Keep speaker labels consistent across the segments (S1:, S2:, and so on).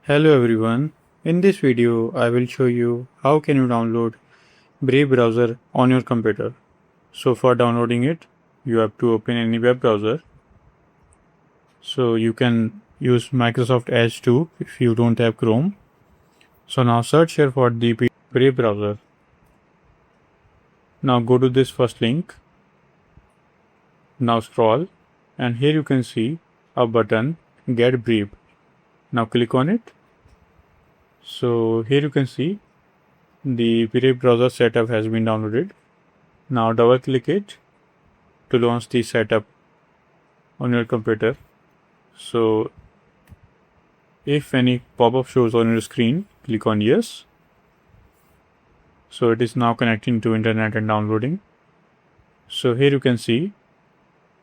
S1: Hello everyone. In this video, I will show you how can you download Brave browser on your computer. So for downloading it, you have to open any web browser. So you can use Microsoft Edge too if you don't have Chrome. So now search here for the Brave browser. Now go to this first link. Now scroll and here you can see a button Get Brave. Now click on it. So here you can see the Brave browser setup has been downloaded. Now double click it to launch the setup on your computer. So if any pop-up shows on your screen, click on yes. So it is now connecting to internet and downloading. So here you can see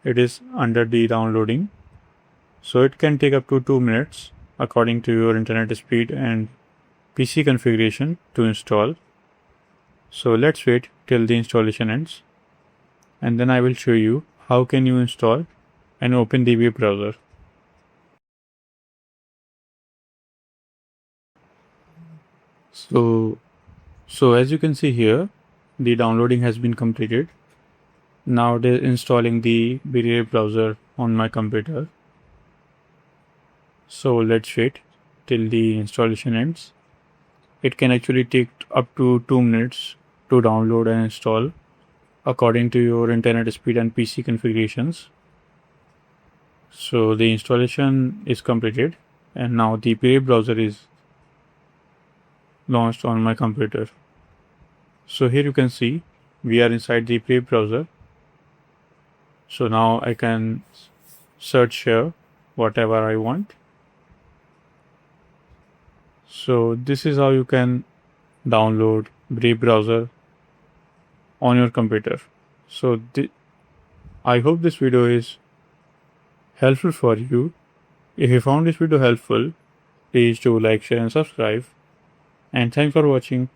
S1: it is under the downloading. So it can take up to 2 minutes according to your internet speed and PC configuration to install. So let's wait till the installation ends and then I will show you how can you install and open the web browser. So as you can see here, the downloading has been completed. Now it is installing the Brave browser on my computer. So let's wait till the installation ends. It can actually take up to 2 minutes to download and install according to your internet speed and PC configurations. So the installation is completed and now the Brave browser is launched on my computer. So here you can see we are inside the Brave browser. So now I can search here whatever I want. So this is how you can download Brave browser on your computer. So I hope this video is helpful for you. If you found this video helpful, please do like, share and subscribe. And thanks for watching.